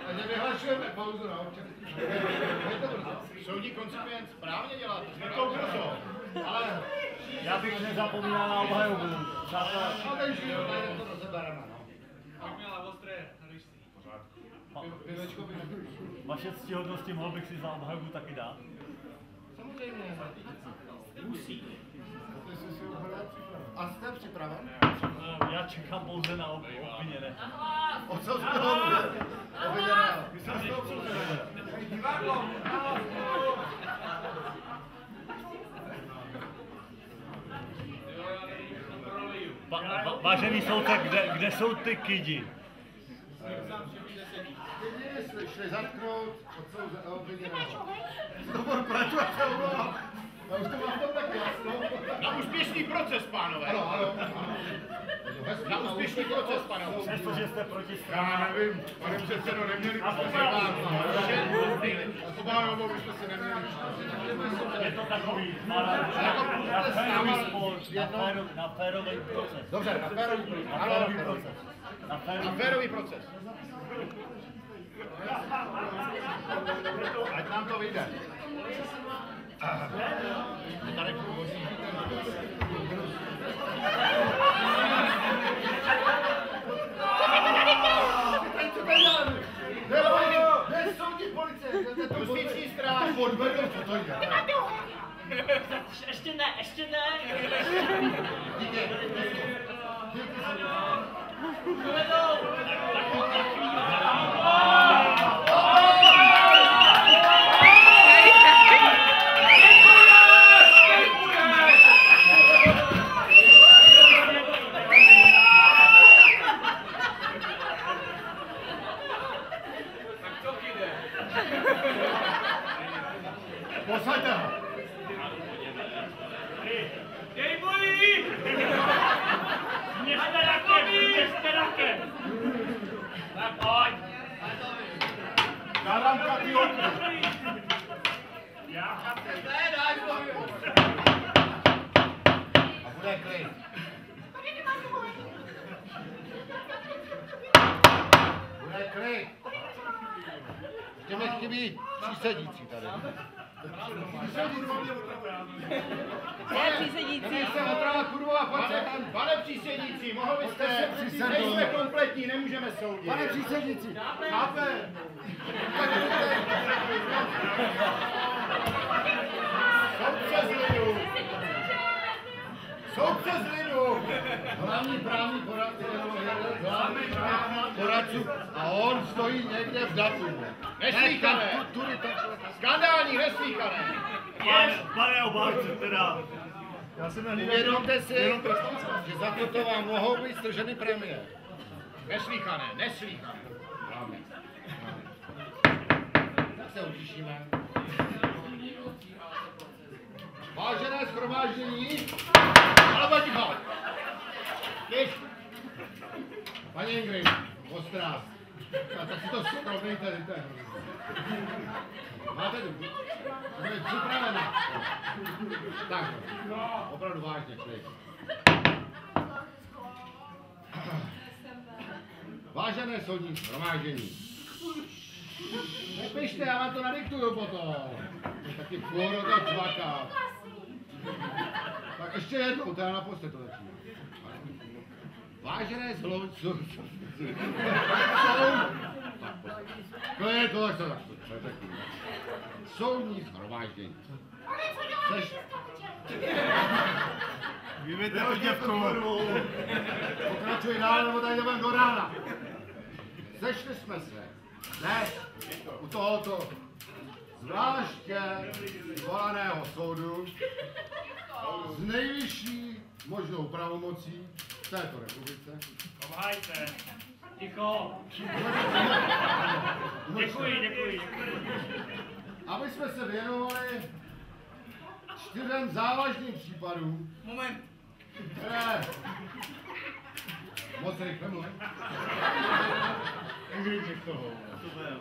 Takže vyhlašujeme pauzu na občas. Soudní koncipient správně dělá, to jsme to brzo. Ale já bych nezapomínal na obhajobu. No takže to rozebereme, no. Tak měla ostré lišty. Pivečko by nebylo. Vaše ctihodnosti, mohl bych si za obhajobu taky dát? Samozřejmě. Musí. A jste připraven? Já čekám pouze na obviněné. O co jste hovořili? Obviněné. Divadlo! Vážený soudce, kde jsou ty kidi? Kidi šli zatknout obviněného. Dobor, proč se omlouvám? Já už to mám to tak jasno. Na úspěšný proces, pánové! Ano. Na úspěšný proces, pánové! Přestože jste proti Já straně. nevím, pane předsedo, neměli byste se bát. Obávou byste se neměli. Je to takový na férový proces. Dobře, na férový proces. Na férový proces. Ať nám to vyjde. Tady průvodní. Kde soudní policie? Justiční stráž. Podvedl, co to je? Ještě ne. Díky. Posaďte ho! Dej bojí! Měřte rakem! Tak pojď! Dávám kapí okno! Já chápu. A bude klid. Bude klid. Ještě mi chybí přísedící tady. Nejsem otrava kurva, pojďte tam. Pane přísedící, mohl byste se nejsme kompletní, nemůžeme soudit. Pane přísedící. Chápe. Soudce z lidu. Soudce z lidu. Hlavní právní poradců a on stojí někde v datu. Neslýchané. Skandální, neslýchané. Pane obhájce, teda. Já jsem Uvědomte si, že za toto vám mohou být strženy prémie. Neslýchané, neslýchané. Tak se utišíme. Vážené shromáždění, ale ticho. Když, paní Ingrid, ostrás. Tak si to srovnejte, víte. Máte tu? Jste připravena. Tak, opravdu vážně, klid. Vážené soudní shromáždění. Nepište, já vám to nadiktuju potom. Taky půl to cvaká. Tak ještě jednou, teda naposled to začíná. Vážené zlovců. Klid, to tak se soudní shromáždění. Vymejte to děvkou. Pokračuj dál, nebo tady jdeme do rána. Sešli jsme se. Ne, u tohoto zvláště volaného soudu s nejvyšší možnou pravomocí v této republice. Obhájte. Ticho. Děkuji. Aby jsme se věnovali 4 závažným případům, Moment. moc rychle mluvím,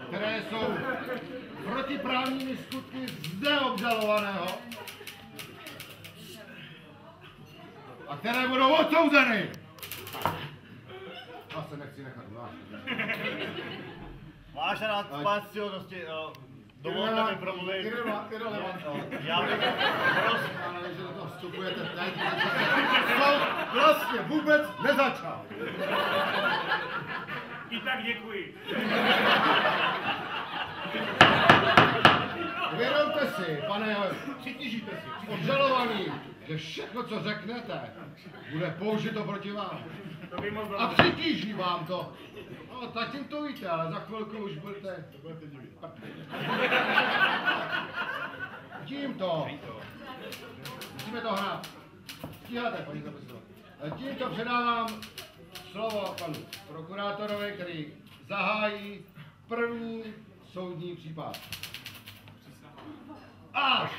které jsou protiprávními skutky zde obžalovaného a které budou odsouzeny. Já se nechci nechat uvážit. Vážená pane ctihodnosti, dovolte mi promluvit. Já bych Ale že do toho vstupujete teď, soud vlastně vůbec nezačal. I tak děkuji. Uvědomte si, pane, přitížíte si, obžalovaný, že všechno, co řeknete, bude použito proti vám. To by moc A přitíží vám to. No, zatím to víte, ale za chvilku už budete divit. Tímto. Musíme to hrát. Stíháte, paní zapisovat. Tímto předávám slovo panu prokurátorovi, který zahájí první soudní případ. Až!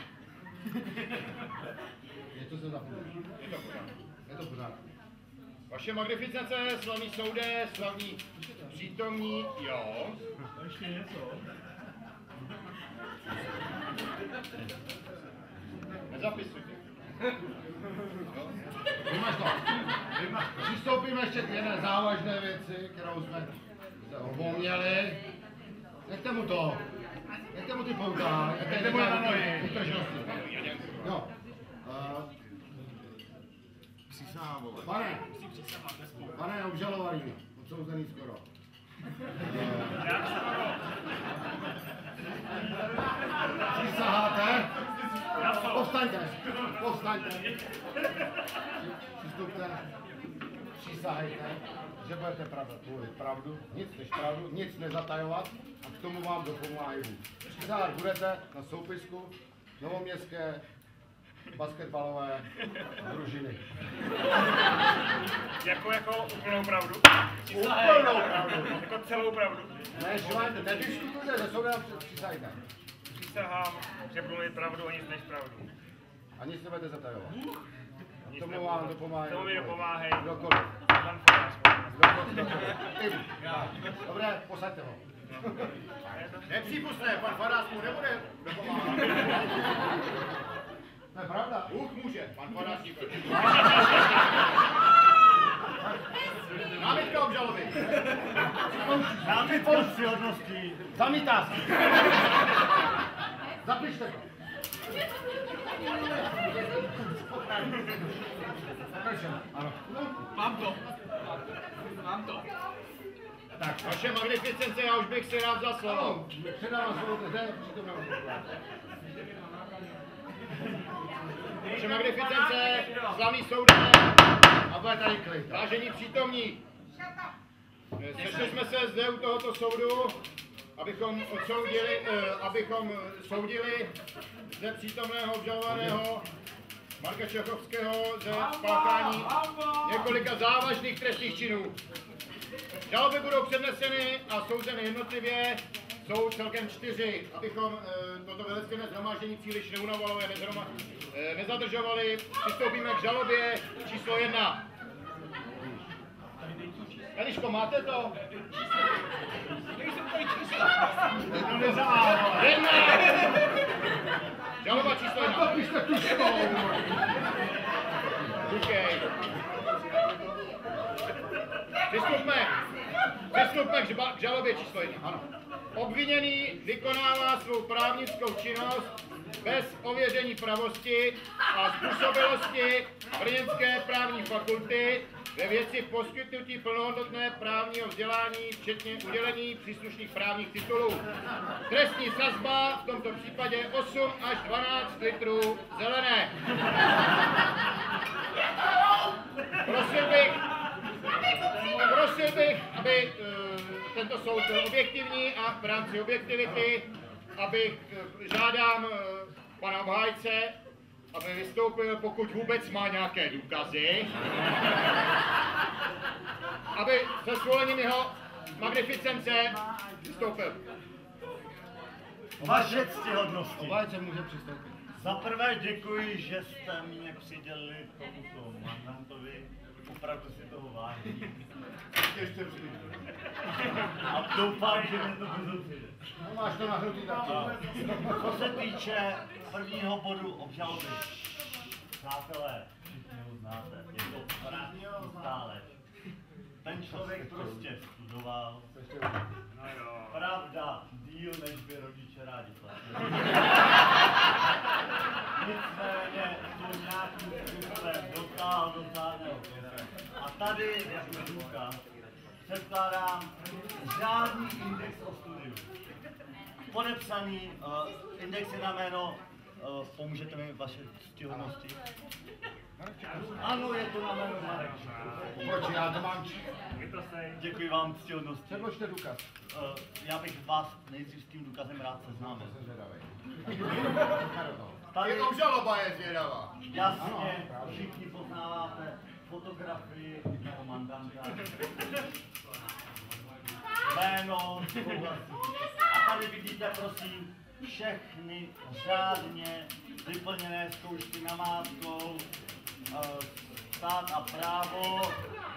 Něco se zapomněl. Je to pořád. Vaše magnificence, slavný soude, slavní přítomní, jo. Ještě něco. Nezapisujte. Vymaž to. Přistoupíme ještě k jedné závažné věci, kterou jsme se opomněli. Nechte mu to. Nechte mu ty pouta. Nechte mu na nohy. Vytržnosti. Jo. Pane obžalovaný, odsouzený skoro. Přísaháte? Povstaňte, povstaňte. Přistupte, přísahejte, že budete mluvit pravdu, nic než pravdu, nic nezatajovat a k tomu vám dopomáhají. Přísahat budete na soupisku novoměstské basketbalové družiny. Jako úplnou pravdu? Úplnou pravdu. Jako celou pravdu? Ne, švajte, nediskutujte, ze souda přísahejte. Přísahám, že budu mít pravdu a nic než pravdu. A nic nebudete zatajovat. K tomu vám dopomáhají. Tomu mi dopomáhají. Kdokoliv. Pan Farář. Kdokoliv. Dobré, posaďte ho. Nepřípustné, pan Farář mu nebude dopomáhat. To je pravda. Může, pan Farář nikoli. Námitka obžaloby. Námitka ctihodnosti. Zamítá se. Zapište to. Ano. Mám to. Tak, Vaše magnificence, já už bych si rád za slovo. ano, předávám slovo zde, přítomného. Vaše magnificence, slavný soude, A bude tady klid. vážení přítomní. Sešli jsme se zde u tohoto soudu, abychom soudili zde přítomného obžalovaného Marka Čechovského ze spáchání několika závažných trestných činů. Žaloby budou předneseny a souzeny jednotlivě, jsou celkem 4, abychom toto veleckému shromáždění příliš neunavovali, nezadržovali. Přistoupíme k žalobě číslo 1. Eliško, máte to? Jedna! Žaloba číslo 1. Zapište tu školu. Díkej. Přistupme k žalobě číslo 1. Ano. Obviněný vykonává svou právnickou činnost bez ověření pravosti a způsobilosti Brněnské právní fakulty ve věci poskytnutí plnohodnotné právního vzdělání, včetně udělení příslušných právních titulů. Trestní sazba v tomto případě 8 až 12 litrů zelené. Prosil bych, aby tento soud byl objektivní a v rámci objektivity, žádám pana obhájce, aby vystoupil, pokud vůbec má nějaké důkazy, aby se svolením jeho magnificence vystoupil. Vaše ctihodnosti. Obhájce může přistoupit. Za prvé děkuji, že jste mě přidělili tomuto mandantovi opravdu si toho vážím. Ještě přijdu. A doufám, že mě to přijde. No máš to nahrutý taky. Co se týče prvního bodu obžaloby, přátelé, všichni ho znáte, je to stále. Ten člověk prostě studoval. Pravda, díl, než by rodiče rádi platili. Nicméně to nějakým způsobem dotáhl do řádného konce. A tady, jako důkaz, předkládám žádný index o studiu. Podepsaný, index je na jméno, pomůžete mi vaše ctihodnosti? Ano, je to na jméno Marek. Proč já to mám? Děkuji vám, ctihodnosti. Předložte důkaz. Já bych vás nejdřív s tím důkazem rád seznámil. Jsem zvědavej. Tady obžaloba je zvědavá. jasně všichni poznáváte fotografii mého mandanta. Jméno, a tady vidíte, prosím, všechny řádně vyplněné zkoušky namátkou, stát a právo.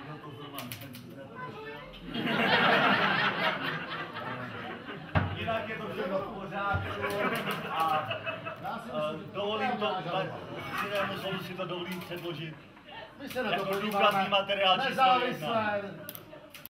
No to zrovna jinak je to všechno v pořádku a dovolím to, si to dovolím předložit My se na to jako podíváme důkazní materiál číslo 1. nezávisle.